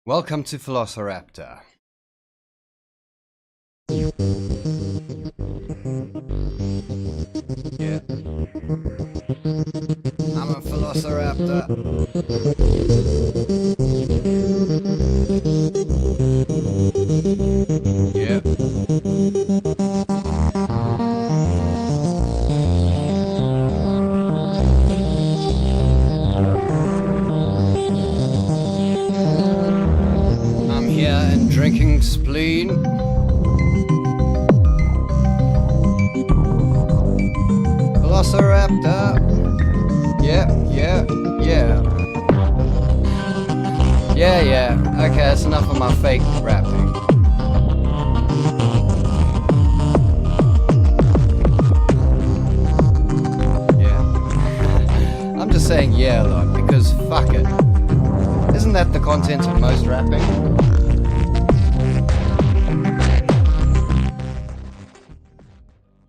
Welcome to Philosiraptor. Yeah. I'm a Philosiraptor. Yeah. I'm here and drinking spleen. Philosiraptor. Yeah. Okay, that's enough of my fake rapping. Yeah. I'm just saying yeah a lot because fuck it. Isn't that the content of most rapping?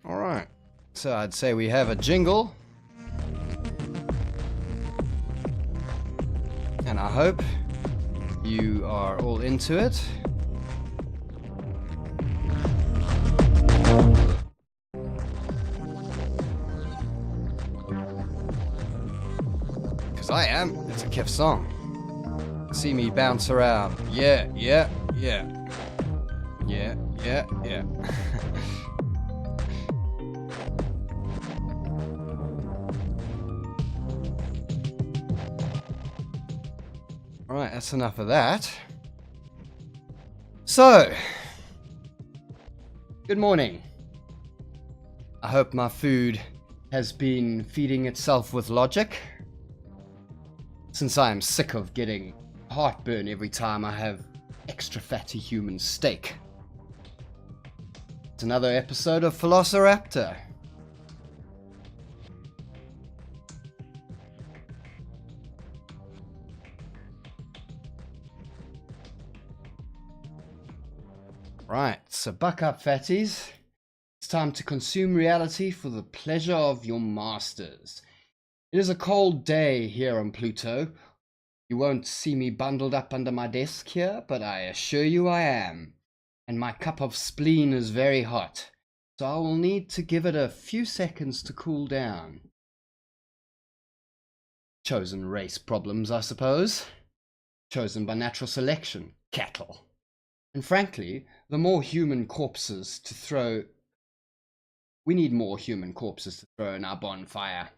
Alright. So I'd say we have a jingle. And I hope you are all into it. Because I am. It's a Kif song. See me bounce around. Yeah. Alright, that's enough of that. So, good morning. I hope my food has been feeding itself with logic, since I am sick of getting heartburn every time I have extra fatty human steak. It's another episode of Philosiraptor. Right, so buck up, fatties. It's time to consume reality for the pleasure of your masters. It is a cold day here on Pluto. You won't see me bundled up under my desk here, but I assure you I am. And my cup of spleen is very hot, so I will need to give it a few seconds to cool down. Chosen race problems, I suppose. Chosen by natural selection, cattle. And frankly, the more human corpses to throw... We need more human corpses to throw in our bonfire.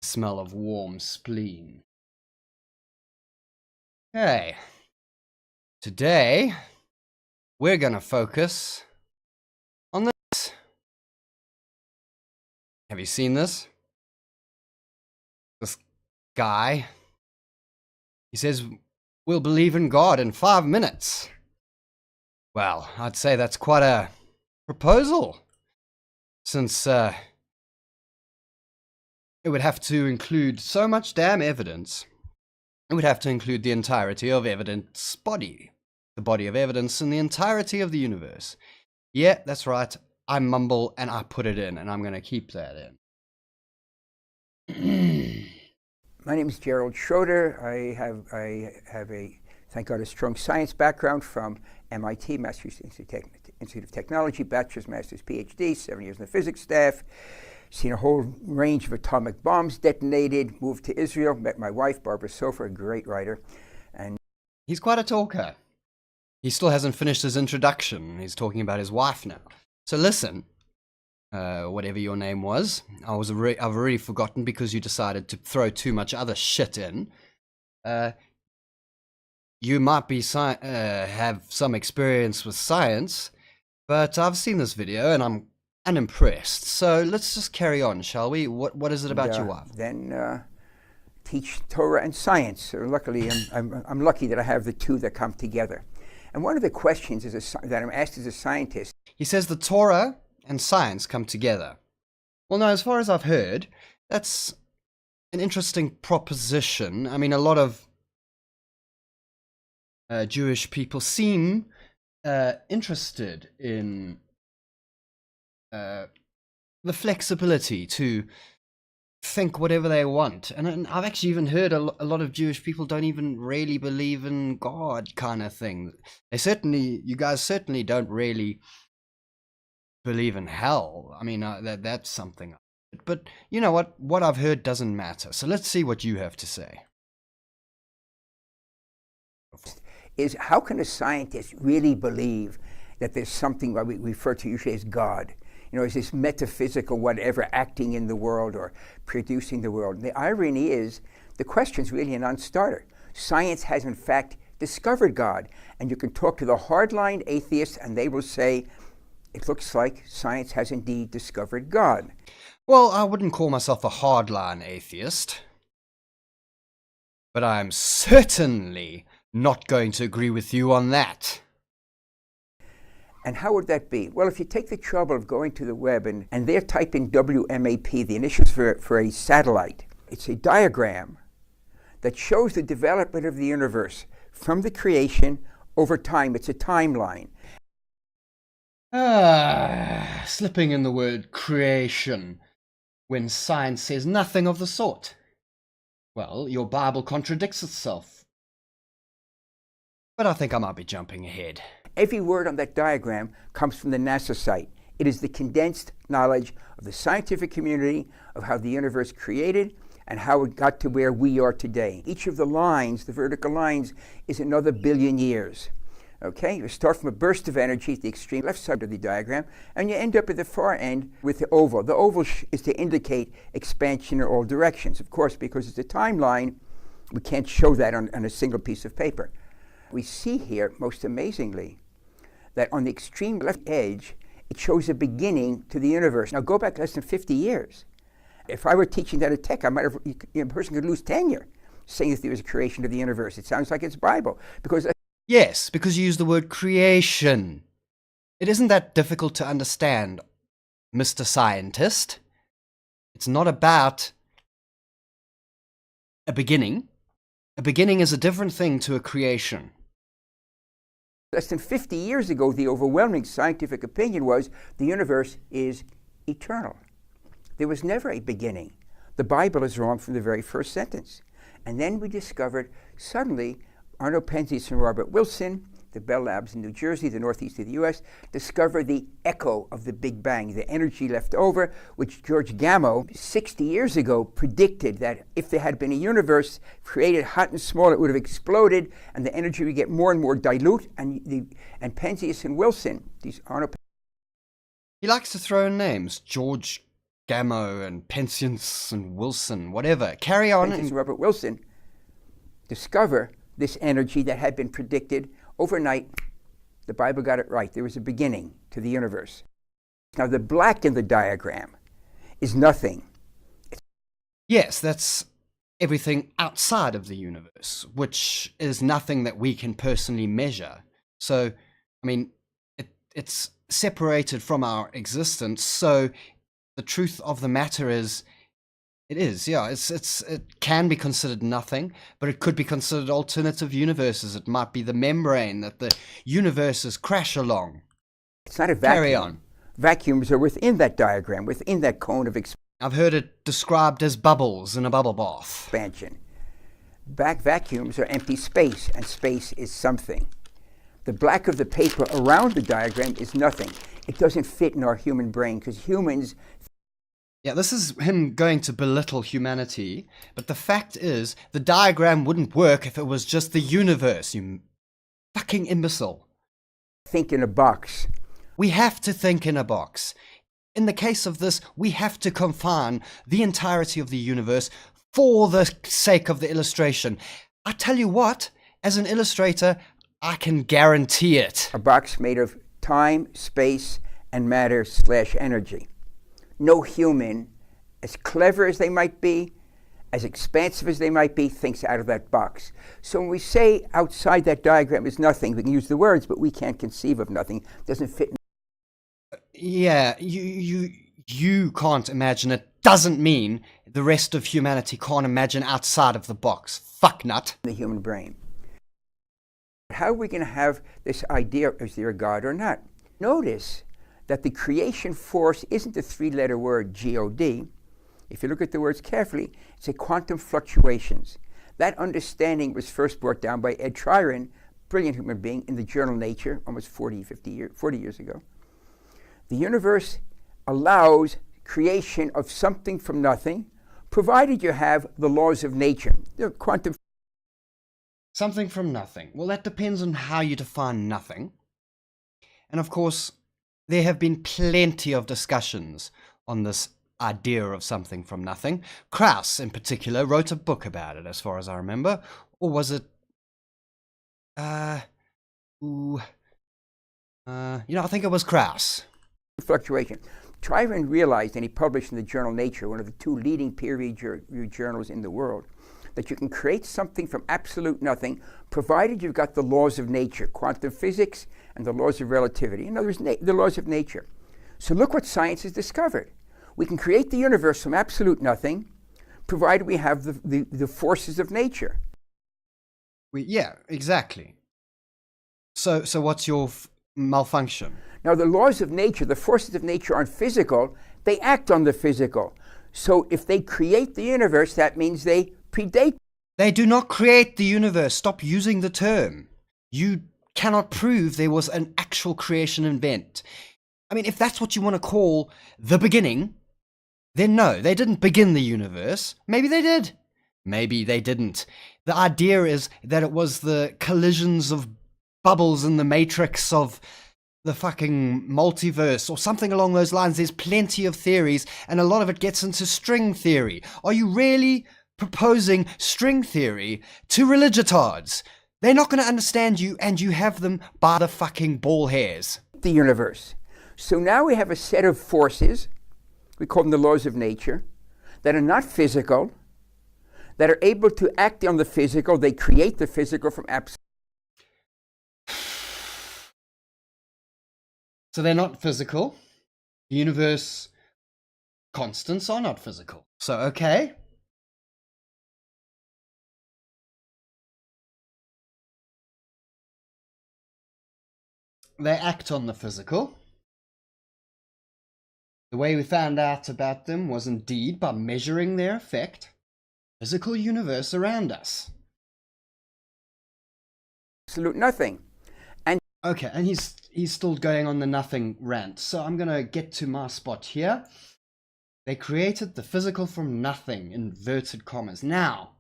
Smell of warm spleen. Okay. Today, we're gonna focus on this. Have you seen this? This guy. He says, we'll believe in God in 5 minutes. Well, I'd say that's quite a proposal, since it would have to include so much damn evidence. It would have to include the entirety of evidence body. The body of evidence in the entirety of the universe. Yeah, that's right. I mumble and I put it in, and I'm going to keep that in. My name is Gerald Schroeder. I have a, thank God, a strong science background from MIT, Massachusetts Institute of Technology, bachelor's, master's, PhD, 7 years in the physics staff, seen a whole range of atomic bombs detonated, moved to Israel, met my wife, Barbara Sofer, a great writer. And he's quite a talker. He still hasn't finished his introduction. He's talking about his wife now. So listen, whatever your name was, I've already forgotten because you decided to throw too much other shit in. You might be have some experience with science, but I've seen this video and I'm unimpressed. So let's just carry on, shall we? What is it about your wife? Then teach Torah and science. So luckily, I'm lucky that I have the two that come together. And one of the questions that I'm asked as a scientist. He says the Torah and science come together. Well, no, as far as I've heard, that's an interesting proposition. I mean, a lot of Jewish people seem interested in the flexibility to think whatever they want. And I've actually even heard a lot of Jewish people don't even really believe in God, kind of thing. You guys certainly don't really believe in hell. I mean, that's something. But you know what? What I've heard doesn't matter. So let's see what you have to say. Is how can a scientist really believe that there's something what we refer to usually as God? You know, is this metaphysical whatever acting in the world or producing the world? And the irony is, the question's really a non-starter. Science has in fact discovered God. And you can talk to the hardline atheists and they will say, it looks like science has indeed discovered God. Well, I wouldn't call myself a hardline atheist. But I'm certainly not going to agree with you on that. And how would that be? Well, if you take the trouble of going to the web and there type in WMAP, the initials for a satellite, it's a diagram that shows the development of the universe from the creation over time. It's a timeline. Slipping in the word creation when science says nothing of the sort. Well, your Bible contradicts itself. But I think I might be jumping ahead. Every word on that diagram comes from the NASA site. It is the condensed knowledge of the scientific community of how the universe created and how it got to where we are today. Each of the lines, the vertical lines, is another billion years. Okay, you start from a burst of energy at the extreme left side of the diagram, and you end up at the far end with the oval. The oval is to indicate expansion in all directions. Of course, because it's a timeline, we can't show that on a single piece of paper. We see here, most amazingly, that on the extreme left edge, it shows a beginning to the universe. Now go back less than 50 years. If I were teaching that at Tech, a person could lose tenure saying that there was a creation of the universe. It sounds like it's Bible. Yes, because you use the word creation. It isn't that difficult to understand, Mr. Scientist. It's not about a beginning. A beginning is a different thing to a creation. Less than 50 years ago, the overwhelming scientific opinion was the universe is eternal. There was never a beginning. The Bible is wrong from the very first sentence. And then we discovered, suddenly, Arnold Penzias and Robert Wilson, the Bell Labs in New Jersey, the northeast of the US, discovered the echo of the Big Bang, the energy left over, which George Gamow, 60 years ago, predicted that if there had been a universe created hot and small, it would have exploded, and the energy would get more and more dilute. And Penzias and Wilson, these Arnold. He likes to throw in names, George Gamow and Penzias and Wilson, whatever. Carry on. Penzias and Robert Wilson discover this energy that had been predicted overnight. The Bible got it right. There was a beginning to the universe. Now, the black in the diagram is nothing. Yes, that's everything outside of the universe, which is nothing that we can personally measure. So, I mean, it's separated from our existence. So, the truth of the matter is, it can be considered nothing, but it could be considered alternative universes. It might be the membrane that the universes crash along. It's not a vacuum. Carry on. Vacuums are within that diagram, within that cone of I've heard it described as bubbles in a bubble bath. Expansion. Vacuums are empty space, and space is something. The black of the paper around the diagram is nothing. It doesn't fit in our human brain because humans. Yeah, this is him going to belittle humanity, but the fact is, the diagram wouldn't work if it was just the universe, you fucking imbecile. Think in a box. We have to think in a box. In the case of this, we have to confine the entirety of the universe for the sake of the illustration. I tell you what, as an illustrator, I can guarantee it. A box made of time, space, and matter/energy. No human, as clever as they might be, as expansive as they might be, thinks out of that box. So when we say outside that diagram is nothing, we can use the words, but we can't conceive of nothing. It doesn't fit. Yeah, you can't imagine it. Doesn't mean the rest of humanity can't imagine outside of the box. Fuck nut. The human brain. How are we going to have this idea, is there a God or not? Notice that the creation force isn't the three-letter word, G-O-D. If you look at the words carefully, it's a quantum fluctuations. That understanding was first brought down by Ed Tryon, brilliant human being, in the journal Nature, almost 40 years ago. The universe allows creation of something from nothing, provided you have the laws of nature. The quantum. Something from nothing. Well, that depends on how you define nothing. And of course, there have been plenty of discussions on this idea of something from nothing. Krauss, in particular, wrote a book about it, as far as I remember. Or was it... I think it was Krauss. Fluctuation. Tryon realized, and he published in the journal Nature, one of the two leading peer-reviewed journals in the world, that you can create something from absolute nothing, provided you've got the laws of nature, quantum physics and the laws of relativity. In other words, the laws of nature. So look what science has discovered. We can create the universe from absolute nothing, provided we have the forces of nature. Yeah, exactly. So what's your malfunction? Now, the laws of nature, the forces of nature aren't physical. They act on the physical. So if they create the universe, that means they predate. They do not create the universe. Stop using the term. You cannot prove there was an actual creation event. I mean, if that's what you want to call the beginning, then no, they didn't begin the universe. Maybe they did. Maybe they didn't. The idea is that it was the collisions of bubbles in the matrix of the fucking multiverse or something along those lines. There's plenty of theories, and a lot of it gets into string theory. Are you really proposing string theory to religiotards? They're not going to understand you, and you have them by the fucking ball hairs. The universe. So now we have a set of forces, we call them the laws of nature, that are not physical, that are able to act on the physical. They create the physical from absolute. So they're not physical. The universe constants are not physical. So, okay. They act on the physical. The way we found out about them was indeed by measuring their effect, physical universe around us. Absolute nothing. And okay, and he's still going on the nothing rant. So I'm going to get to my spot here. They created the physical from nothing, inverted commas. Now,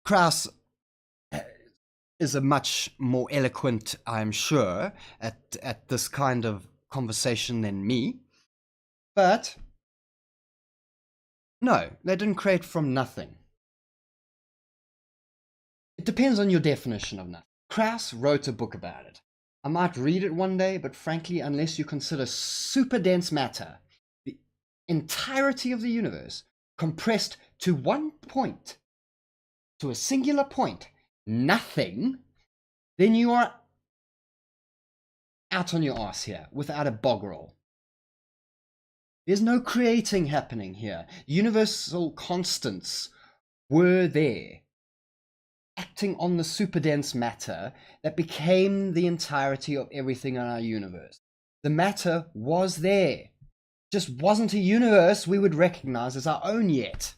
Krauss is a much more eloquent, I'm sure, at this kind of conversation than me. But no, they didn't create from nothing. It depends on your definition of nothing. Krauss wrote a book about it. I might read it one day, but frankly, unless you consider super dense matter, the entirety of the universe, compressed to one point, to a singular point, nothing, then you are out on your ass here without a bog roll. There's no creating happening here. Universal constants were there, acting on the superdense matter that became the entirety of everything in our universe. The matter was there. Just wasn't a universe we would recognize as our own yet.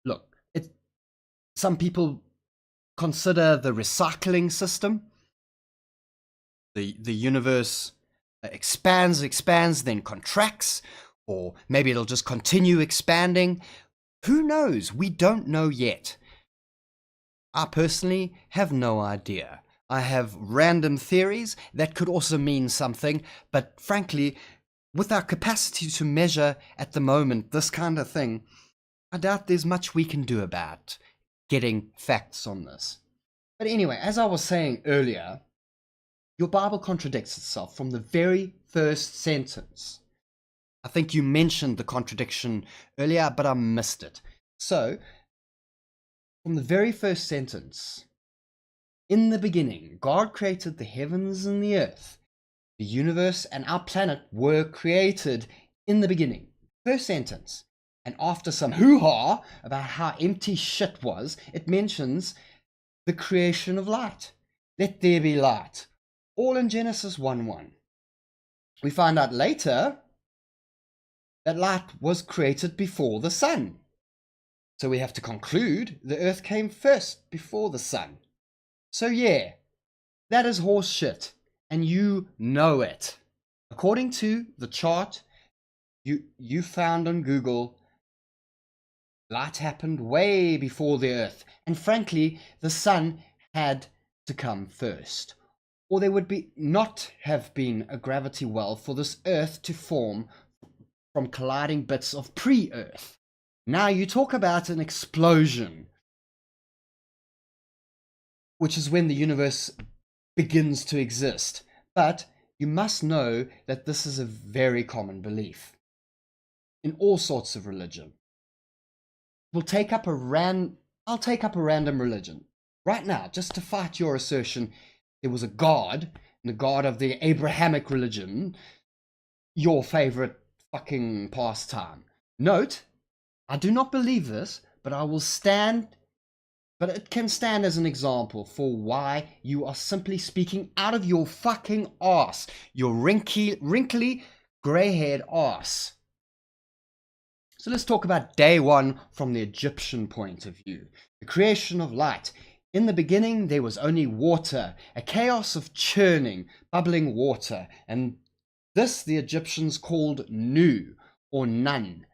Look, some people consider the recycling system. The universe expands, then contracts, or maybe it'll just continue expanding. Who knows? We don't know yet. I personally have no idea. I have random theories that could also mean something, but frankly, with our capacity to measure at the moment this kind of thing, I doubt there's much we can do about getting facts on this. But anyway, as I was saying earlier, your Bible contradicts itself from the very first sentence. I think you mentioned the contradiction earlier, but I missed it. So, from the very first sentence, in the beginning, God created the heavens and the earth. The universe and our planet were created in the beginning. First sentence. And after some hoo-ha about how empty shit was, it mentions the creation of light. Let there be light. All in Genesis 1:1. We find out later that light was created before the sun. So we have to conclude the earth came first before the sun. So yeah, that is horse shit, and you know it. According to the chart you found on Google, light happened way before the earth, and frankly, the sun had to come first, or there would be not have been a gravity well for this earth to form from colliding bits of pre-earth. Now you talk about an explosion, which is when the universe begins to exist, but you must know that this is a very common belief in all sorts of religion. I'll take up a random religion right now just to fight your assertion there was a god, the god of the Abrahamic religion, your favorite fucking pastime. Note, I do not believe this, but it can stand as an example for why you are simply speaking out of your fucking ass, your wrinkly, grey-haired ass. So let's talk about day one from the Egyptian point of view. The creation of light. In the beginning, there was only water, a chaos of churning, bubbling water, and this the Egyptians called Nu, or Nun.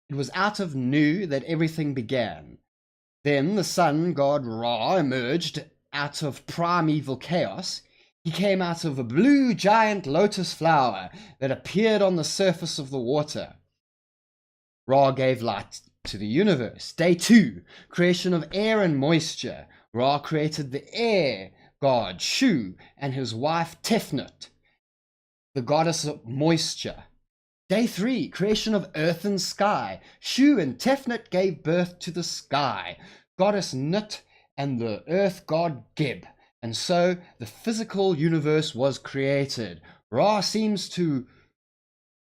It was out of Nu that everything began. Then the sun god Ra emerged out of primeval chaos. He came out of a blue giant lotus flower that appeared on the surface of the water. Ra gave light to the universe. Day two, creation of air and moisture. Ra created the air god Shu and his wife Tefnut, the goddess of moisture. Day three, creation of earth and sky. Shu and Tefnut gave birth to the sky, goddess Nut and the earth god Geb. And so the physical universe was created. Ra seems to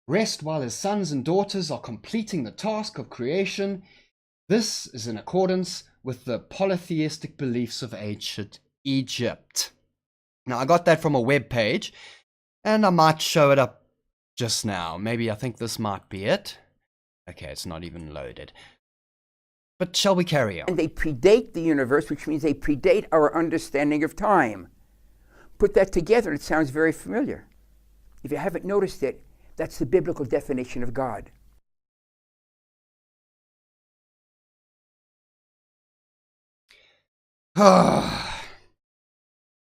rest while his sons and daughters are completing the task of creation. This is in accordance with the polytheistic beliefs of ancient Egypt. Now, I got that from a web page, and I might show it up just now. Maybe I think this might be it. Okay, it's not even loaded. But shall we carry on? And they predate the universe, which means they predate our understanding of time. Put that together, and it sounds very familiar. If you haven't noticed it, that's the biblical definition of God. In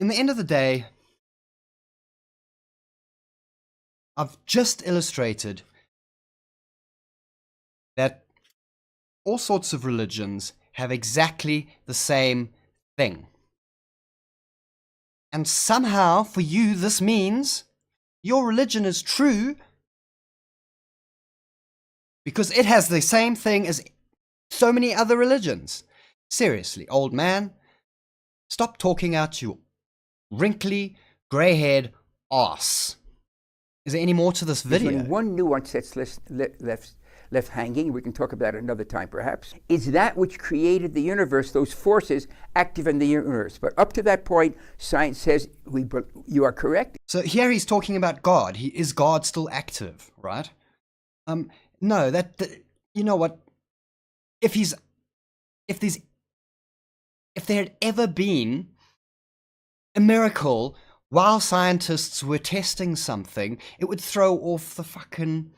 the end of the day, I've just illustrated that all sorts of religions have exactly the same thing. And somehow, for you, this means your religion is true because it has the same thing as so many other religions. Seriously, old man, stop talking out your wrinkly, grey-haired ass. Is there any more to this video? There's one nuance that's left hanging, we can talk about it another time perhaps, is that which created the universe, those forces active in the universe. But up to that point, science says you are correct. So here he's talking about God. Is God still active, right? No, you know what? If there had ever been a miracle while scientists were testing something, it would throw off the fucking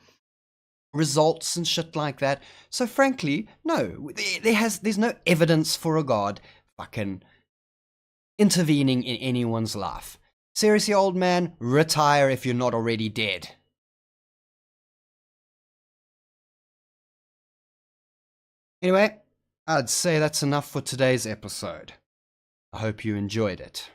results and shit like that. So frankly, no, there's no evidence for a God fucking intervening in anyone's life. Seriously, old man, retire if you're not already dead. Anyway, I'd say that's enough for today's episode. I hope you enjoyed it.